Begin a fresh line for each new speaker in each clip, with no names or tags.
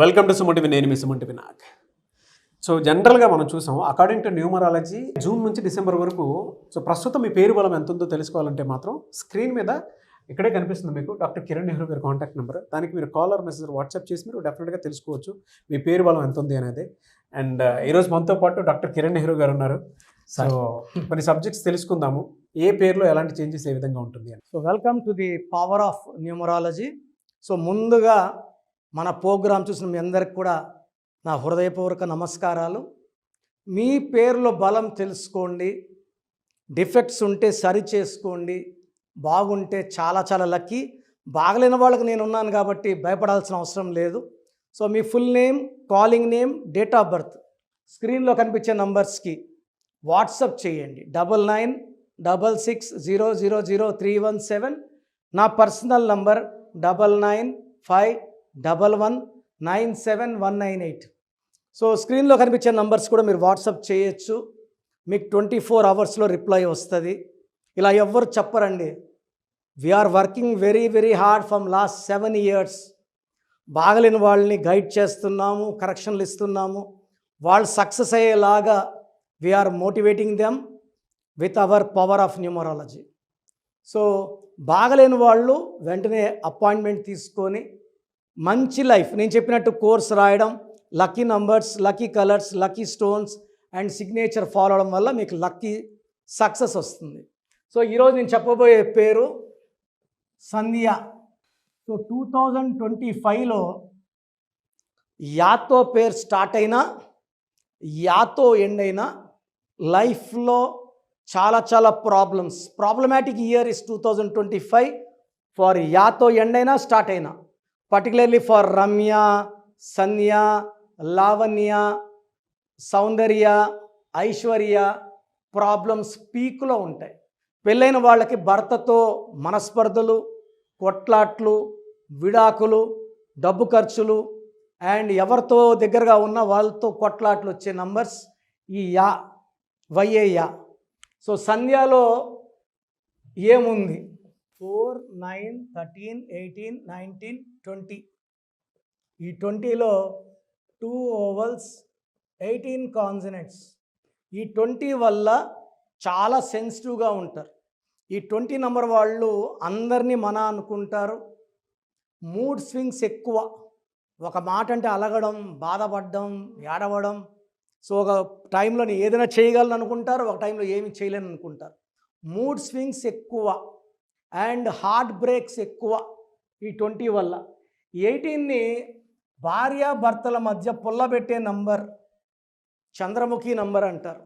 Welcome to Suman TV. నేను మీ Suman TV Nag. So జనరల్గా మనం చూసాం, అకార్డింగ్ టు న్యూమరాలజీ జూన్ నుంచి డిసెంబర్ వరకు ప్రస్తుతం మీ పేరు బలం ఎంత ఉందో తెలుసుకోవాలంటే మాత్రం స్క్రీన్ మీద ఇక్కడే కనిపిస్తుంది మీకు డాక్టర్ కిరణ్ నెహ్రూ గారి కాంటాక్ట్ నెంబర్. దానికి మీరు కాల్ ఆర్ మెసేజ్ వాట్సాప్ చేసి మీరు డెఫినెట్గా తెలుసుకోవచ్చు మీ పేరు బలం ఎంత ఉంది అనేది. అండ్ ఈరోజు మనతో పాటు డాక్టర్ కిరణ్ నెహ్రూ గారు ఉన్నారు. సో కొన్ని సబ్జెక్ట్స్ తెలుసుకుందాము, ఏ పేరులో ఎలాంటి చేంజెస్ ఏ విధంగా ఉంటుంది అని.
So welcome to the power of numerology. So ముందుగా మన ప్రోగ్రాం చూసిన మీ అందరికి కూడా నా హృదయపూర్వక నమస్కారాలు. మీ పేరులో బలం తెలుసుకోండి, డిఫెక్ట్స్ ఉంటే సరి చేసుకోండి, బాగుంటే చాలా చాలా లక్కీ. బాగలేని వాళ్ళకి నేను ఉన్నాను కాబట్టి భయపడాల్సిన అవసరం లేదు. So me full name, calling name, date of birth స్క్రీన్లో కనిపించే నంబర్స్కి వాట్సప్ చేయండి. 9966000317. నా పర్సనల్ నంబర్ 9951119798. సో స్క్రీన్లో కనిపించే నంబర్స్ కూడా మీరు వాట్సప్ చేయొచ్చు. మీకు 24 అవర్స్లో రిప్లై వస్తుంది. ఇలా ఎవ్వరు చెప్పరండి. We're working very very hard from last 7 years. బాగలేని వాళ్ళని గైడ్ చేస్తున్నాము, కరెక్షన్లు ఇస్తున్నాము. వాళ్ళు సక్సెస్ అయ్యేలాగా we're motivating them with our power of numerology. So బాగలేని వాళ్ళు వెంటనే అపాయింట్మెంట్ తీసుకొని మంచి లైఫ్, నేను చెప్పినట్టు కోర్స్ రాయడం, lucky numbers, lucky colours, lucky stones and signature follow అవడం వల్ల మీకు లక్కీ సక్సెస్ వస్తుంది. సో ఈరోజు నేను చెప్పబోయే పేరు సంధ్య. సో 2025లో యాతో పేరు స్టార్ట్ అయినా యాతో ఎండ్ అయినా లైఫ్లో చాలా చాలా ప్రాబ్లమాటిక్ ఇయర్ ఇస్ 2025 ఫర్ యాతో ఎండ్ అయినా స్టార్ట్ అయినా, particularly for Ramya, Sandhya, Lavanya, Soundarya, Aishwarya. Problems పీక్లో ఉంటాయి. పెళ్ళైన వాళ్ళకి భర్తతో మనస్పర్ధలు, కొట్లాట్లు, విడాకులు, డబ్బు ఖర్చులు అండ్ ఎవరితో దగ్గరగా ఉన్న వాళ్ళతో కొట్లాట్లు వచ్చే నంబర్స్ ఈ యా, వైఏయా. సో సంధ్యాలో ఏముంది? 4, 9, 13, 18, 19, 20. ఈ 20లో 2 ఓవల్స్, 18 కాన్సనెంట్స్. ఈ 20 వల్ల చాలా సెన్సిటివ్గా ఉంటారు. ఈ 20 నెంబర్ వాళ్ళు అందరినీ మన అనుకుంటారు. మూడ్ స్వింగ్స్ ఎక్కువ. ఒక మాట అంటే అలగడం, బాధపడడం, ఏడవడం. సో ఒక టైంలో నేను ఏదైనా చేయగలను అనుకుంటారు, ఒక టైంలో ఏమి చేయలేను అనుకుంటారు. మూడ్ స్వింగ్స్ ఎక్కువ అండ్ హార్ట్ బ్రేక్స్ ఎక్కువ ఈ 20 వల్ల. 18ని భార్యాభర్తల మధ్య పుల్లబెట్టే నంబర్, చంద్రముఖి నంబర్ అంటారు.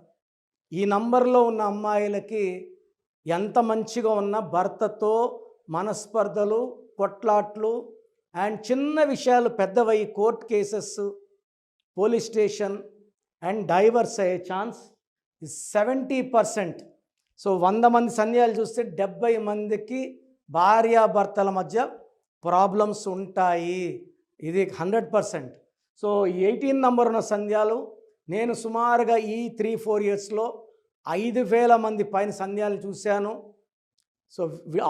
ఈ నంబర్లో ఉన్న అమ్మాయిలకి ఎంత మంచిగా ఉన్న భర్తతో మనస్పర్ధలు, కొట్లాట్లు అండ్ చిన్న విషయాలు పెద్దవై court cases, police station and divorce అయ్యే ఛాన్స్ 70%. సో 100 మంది సంధ్యాలు చూస్తే 70 మందికి భార్యాభర్తల మధ్య ప్రాబ్లమ్స్ ఉంటాయి. ఇది 100%. సో 18 నంబర్ ఉన్న సంధ్యాలు నేను సుమారుగా ఈ 3-4 ఇయర్స్లో 5,000 మంది పైన సంధ్యాలు చూశాను. సో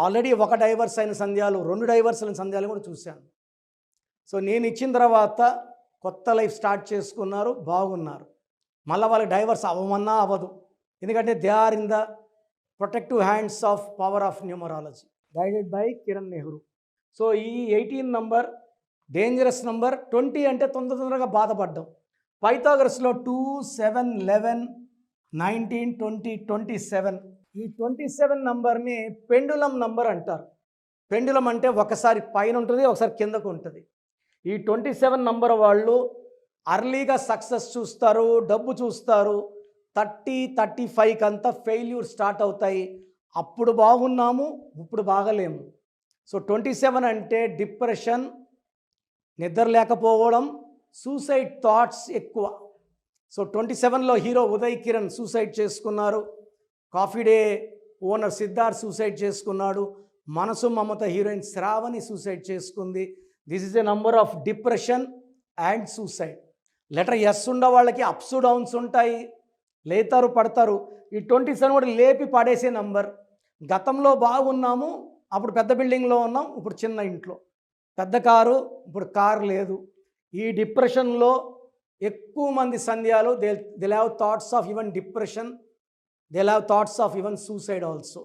ఆల్రెడీ ఒక డైవర్స్ అయిన సంధ్యాలు, 2 డైవర్స్ అయిన సంధ్యాలు కూడా చూశాను. సో నేను ఇచ్చిన తర్వాత కొత్త లైఫ్ స్టార్ట్ చేసుకున్నారు, బాగున్నారు. మళ్ళీ వాళ్ళకి డైవర్స్ అవ్వమన్నా అవ్వదు, ఎందుకంటే they are in the protective hands of power of numerology guided by Kiran Nehru. So ఈ 18 నంబర్ డేంజరస్ నంబర్. 20 అంటే తొందరగా బాధపడ్డం. పైథాగరస్లో 2, 7, 11, 19, 20, 27. ఈ 27 నంబర్ని పెండులం నంబర్ అంటారు. పెండులం అంటే ఒకసారి పైన ఉంటుంది, ఒకసారి కిందకు ఉంటుంది. ఈ 27 నంబర్ వాళ్ళు అర్లీగా సక్సెస్ చూస్తారు, డబ్బు చూస్తారు. 30-35 అంతా ఫెయిల్యూర్ స్టార్ట్ అవుతాయి. అప్పుడు బాగున్నాము, ఇప్పుడు బాగలేము. సో 27 అంటే డిప్రెషన్, నిద్ర లేకపోవడం, సూసైడ్ థాట్స్ ఎక్కువ. సో 27లో హీరో ఉదయ్ కిరణ్ సూసైడ్ చేసుకున్నారు. Coffee day owner Siddharth suicide చేసుకున్నాడు. మనసు మమత హీరోయిన్ శ్రావణి సూసైడ్ చేసుకుంది. This is a number of depression and suicide. Letter S ఉన్న వాళ్ళకి అప్స్ డౌన్స్ ఉంటాయి, లేతారు పడతారు. ఈ 27 కూడా లేపి పడేసే నంబర్. గతంలో బాగున్నాము, అప్పుడు పెద్ద బిల్డింగ్లో ఉన్నాం, ఇప్పుడు చిన్న ఇంట్లో. పెద్ద కారు, ఇప్పుడు కారు లేదు. ఈ డిప్రెషన్లో ఎక్కువ మంది సంధ్యాలు they have thoughts of even depression, they have thoughts of even suicide also.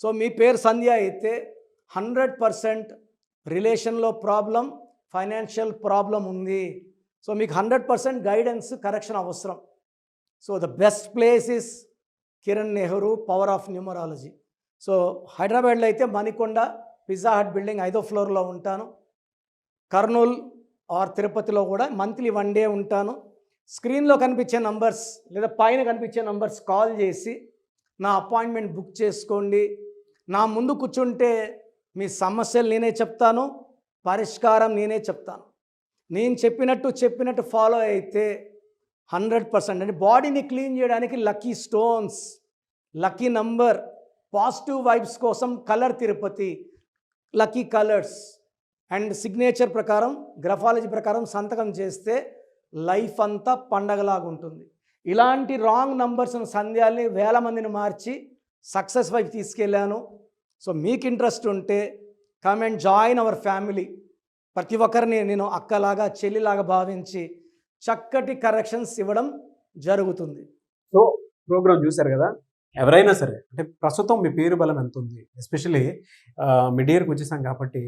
So మీ పేరు సంధ్య అయితే 100% రిలేషన్లో ప్రాబ్లం, ఫైనాన్షియల్ ప్రాబ్లం ఉంది. సో మీకు 100% గైడెన్స్, కరెక్షన్ అవసరం. So the best place is Kiran Nehru power of numerology. So హైదరాబాద్లో అయితే మణికొండ పిజ్జా హట్ బిల్డింగ్ 5వ ఫ్లోర్లో ఉంటాను. కర్నూలు ఆర్ తిరుపతిలో కూడా మంత్లీ 1 డే ఉంటాను. స్క్రీన్లో కనిపించే నంబర్స్ లేదా పైన కనిపించే నంబర్స్ కాల్ చేసి నా అపాయింట్మెంట్ బుక్ చేసుకోండి. నా ముందు కూర్చుంటే మీ సమస్యలు నేనే చెప్తాను, పరిష్కారం నేనే చెప్తాను. నేను చెప్పినట్టు ఫాలో అయితే 100% అంటే బాడీని క్లీన్ చేయడానికి lucky stones, lucky number, positive vibes కోసం colour Tirupati, lucky colours and signature ప్రకారం, గ్రఫాలజీ ప్రకారం సంతకం చేస్తే లైఫ్ అంతా పండగలాగా ఉంటుంది. ఇలాంటి రాంగ్ నంబర్స్ సంధ్యాల్ని వేల మందిని మార్చి సక్సెస్ వైపు తీసుకెళ్ళాను. సో మీకు ఇంట్రెస్ట్ ఉంటే come and join our family. ప్రతి ఒక్కరిని నేను అక్కలాగా చెల్లిలాగా భావించి చక్కటి కరెక్షన్స్ ఇవ్వడం జరుగుతుంది.
సో ప్రోగ్రామ్ చూశారు కదా, ఎవరైనా సరే అంటే ప్రస్తుతం మీ పేరు బలం ఎంత ఉంది, ఎస్పెషలీ మిడ్ ఇయర్కి వచ్చేసాం కాబట్టి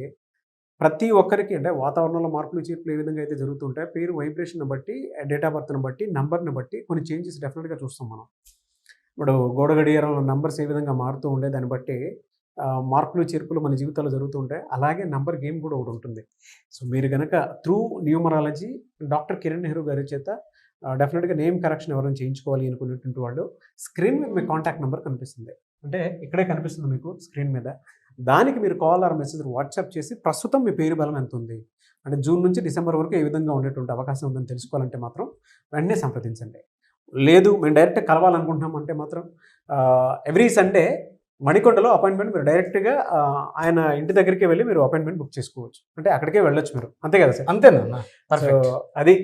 ప్రతి ఒక్కరికి అంటే వాతావరణంలో మార్పులు చేర్పులు ఏ విధంగా అయితే జరుగుతుంటాయి, పేరు వైబ్రేషన్ బట్టి, డేట్ ఆఫ్ బర్త్ని బట్టి, నంబర్ని బట్టి కొన్ని చేంజెస్ డెఫినెట్గా చూస్తాం మనం. ఇప్పుడు గోడ గడియారంలో నంబర్స్ ఏ విధంగా మారుతూ ఉండే దాన్ని బట్టి మార్పులు చేర్పులు మన జీవితాల్లో జరుగుతూ ఉంటాయి. అలాగే నంబర్ గేమ్ కూడా ఒకటి ఉంటుంది. సో మీరు కనుక through numerology doctor Kiran Nehru గారి చేత డెఫినెట్గా నేమ్ కరెక్షన్ ఎవరైనా చేయించుకోవాలి అనుకునేటువంటి వాళ్ళు స్క్రీన్ మీద మీకు కాంటాక్ట్ నెంబర్ కనిపిస్తుంది, అంటే ఇక్కడే కనిపిస్తుంది మీకు స్క్రీన్ మీద. దానికి మీరు కాల్ ఆర్ మెసేజ్ వాట్సాప్ చేసి ప్రస్తుతం మీ పేరు బలం ఎంత ఉంది, అంటే జూన్ నుంచి డిసెంబర్ వరకు ఏ విధంగా ఉండేటువంటి అవకాశం ఉందని తెలుసుకోవాలంటే మాత్రం వెంటనే సంప్రదించండి. లేదు మేము డైరెక్ట్ కలవాలనుకుంటున్నాం అంటే మాత్రం ఎవ్రీ సండే మణికొండలో అపాయింట్మెంట్ మీరు డైరెక్ట్గా ఆయన ఇంటి దగ్గరికి వెళ్ళి మీరు అపాయింట్మెంట్ బుక్ చేసుకోవచ్చు, అంటే అక్కడికే వెళ్ళొచ్చు మీరు, అంతే కదా సార్?
అంతేనా?
సో అది.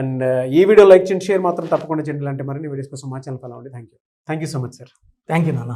అండ్ ఈ వీడియో లైక్ చేయండి, షేర్ మాత్రం తప్పకుండా చేయండి. అంటే మరిన్ని వీడియోస్ కోసం మా ఛానల్ ఫాలో అవ్వండి. Thank you so much sir.
Thank you నాన్న.